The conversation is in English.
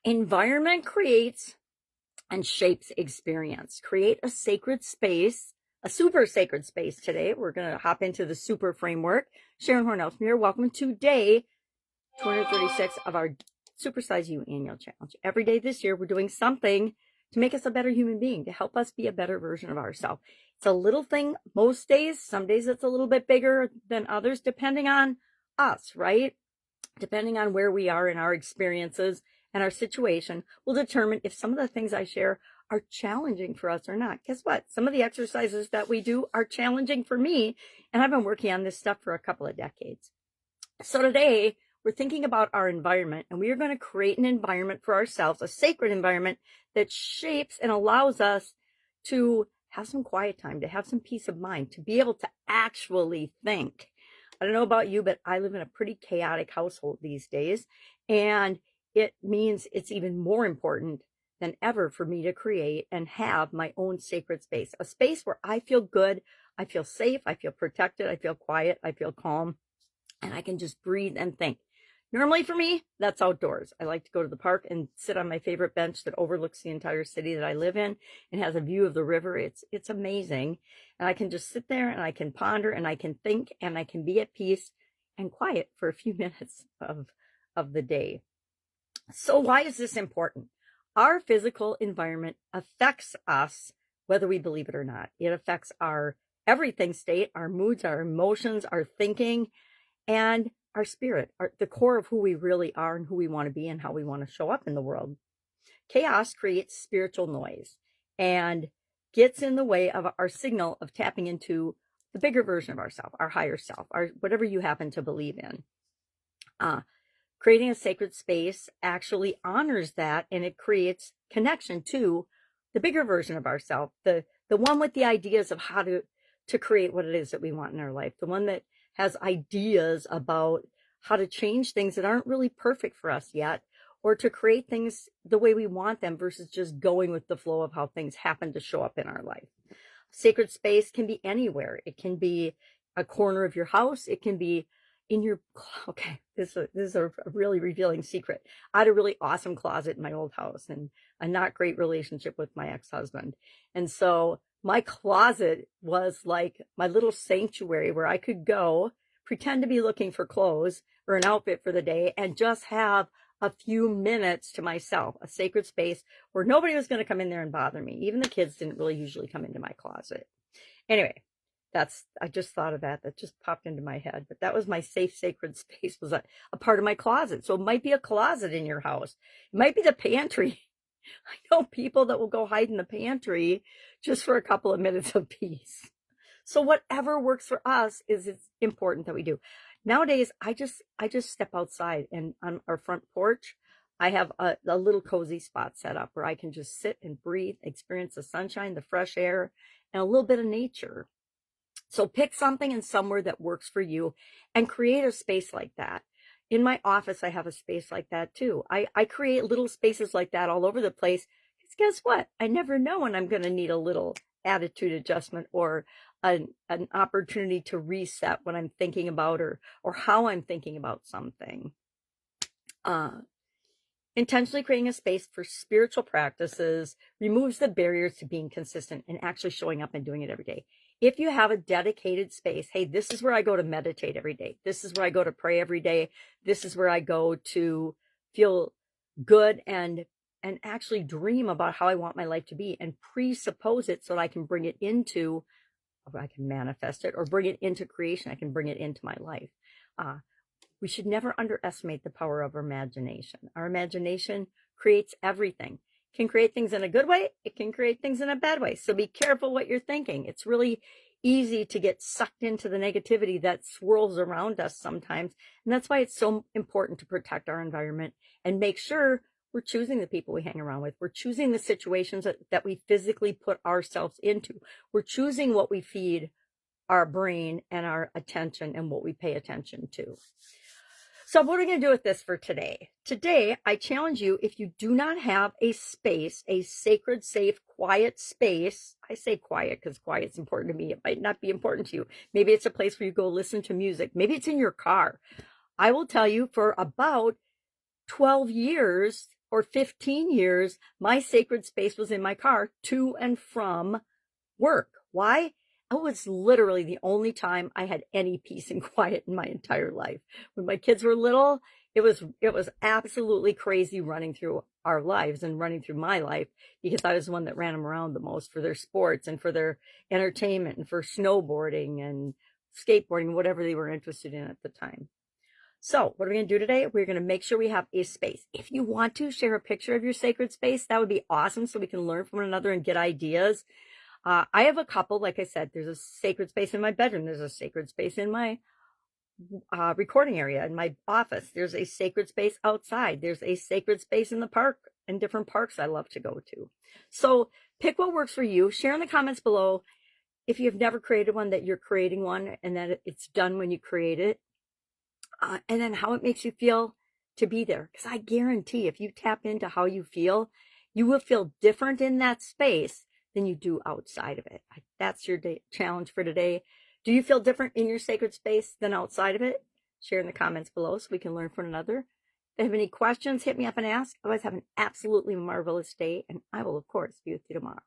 Environment creates and shapes experience. Create a sacred space, a super sacred space today. We're going to hop into the super framework. Sharon Horne-Ellstrom here. Welcome to day 236 of our Supersize You Annual Challenge. Every day this year, we're doing something to make us a better human being, to help us be a better version of ourselves. It's a little thing most days. Some days it's a little bit bigger than others, depending on us, right? Depending on where we are in our experiences and our situation will determine if some of the things I share are challenging for us or not. Guess what? Some of the exercises that we do are challenging for me, and I've been working on this stuff for a couple of decades. So today, we're thinking about our environment, and we are going to create an environment for ourselves, a sacred environment that shapes and allows us to have some quiet time, to have some peace of mind, to be able to actually think. I don't know about you, but I live in a pretty chaotic household these days, and it means it's even more important than ever for me to create and have my own sacred space, a space where I feel good, I feel safe, I feel protected, I feel quiet, I feel calm, and I can just breathe and think. Normally for me, that's outdoors. I like to go to the park and sit on my favorite bench that overlooks the entire city that I live in and has a view of the river. It's amazing. And I can just sit there and I can ponder and I can think and I can be at peace and quiet for a few minutes of the day. So why is this important? Our physical environment affects us, whether we believe it or not. It affects our everything state, our moods, our emotions, our thinking, and our spirit, the core of who we really are and who we want to be and how we want to show up in the world. Chaos creates spiritual noise and gets in the way of our signal of tapping into the bigger version of ourselves, our higher self, our whatever you happen to believe in. Creating a sacred space actually honors that, and it creates connection to the bigger version of ourselves, the one with the ideas of how to create what it is that we want in our life, the one that has ideas about how to change things that aren't really perfect for us yet, or to create things the way we want them versus just going with the flow of how things happen to show up in our life. Sacred space can be anywhere. It can be a corner of your house. It can be in your, okay, this is a really revealing secret. I had a really awesome closet in my old house and a not great relationship with my ex-husband. And so my closet was like my little sanctuary where I could go, pretend to be looking for clothes or an outfit for the day, and just have a few minutes to myself, a sacred space where nobody was going to come in there and bother me. Even the kids didn't really usually come into my closet. Anyway, I just thought of that. That just popped into my head. But that was my safe, sacred space, was a part of my closet. So it might be a closet in your house. It might be the pantry. I know people that will go hide in the pantry just for a couple of minutes of peace. So whatever works for us it's important that we do. Nowadays, I just step outside, and on our front porch, I have a little cozy spot set up where I can just sit and breathe, experience the sunshine, the fresh air, and a little bit of nature. So pick something and somewhere that works for you and create a space like that. In my office, I have a space like that too. I create little spaces like that all over the place. Because guess what? I never know when I'm going to need a little attitude adjustment or an opportunity to reset what I'm thinking about or how I'm thinking about something. Intentionally creating a space for spiritual practices removes the barriers to being consistent and actually showing up and doing it every day. If you have a dedicated space, hey, this is where I go to meditate every day. This is where I go to pray every day. This is where I go to feel good and actually dream about how I want my life to be and presuppose it so that I can bring it into, I can manifest it or bring it into creation. I can bring it into my life. We should never underestimate the power of our imagination. Our imagination creates everything. It can create things in a good way. It can create things in a bad way. So be careful what you're thinking. It's really easy to get sucked into the negativity that swirls around us sometimes. And that's why it's so important to protect our environment and make sure we're choosing the people we hang around with. We're choosing the situations that we physically put ourselves into. We're choosing what we feed our brain and our attention and what we pay attention to. So what are we going to do with this for today? Today, I challenge you, if you do not have a space, a sacred, safe, quiet space, I say quiet because quiet's important to me. It might not be important to you. Maybe it's a place where you go listen to music. Maybe it's in your car. I will tell you, for about 12 years, for 15 years, my sacred space was in my car to and from work. Why? It was literally the only time I had any peace and quiet in my entire life. When my kids were little, it was absolutely crazy running through our lives and running through my life, because I was the one that ran them around the most for their sports and for their entertainment and for snowboarding and skateboarding, whatever they were interested in at the time. So what are we going to do today? We're going to make sure we have a space. If you want to share a picture of your sacred space, that would be awesome, so we can learn from one another and get ideas. I have a couple. Like I said, there's a sacred space in my bedroom. There's a sacred space in my recording area, in my office. There's a sacred space outside. There's a sacred space in the park and different parks I love to go to. So pick what works for you. Share in the comments below if you've never created one, that you're creating one and that it's done when you create it. And then how it makes you feel to be there. Because I guarantee if you tap into how you will feel different in that space than you do outside of it. That's your challenge for today. Do you feel different in your sacred space than outside of it? Share in the comments below so we can learn from another. If you have any questions, hit me up and ask. Otherwise, have an absolutely marvelous day, and I will, of course, be with you tomorrow.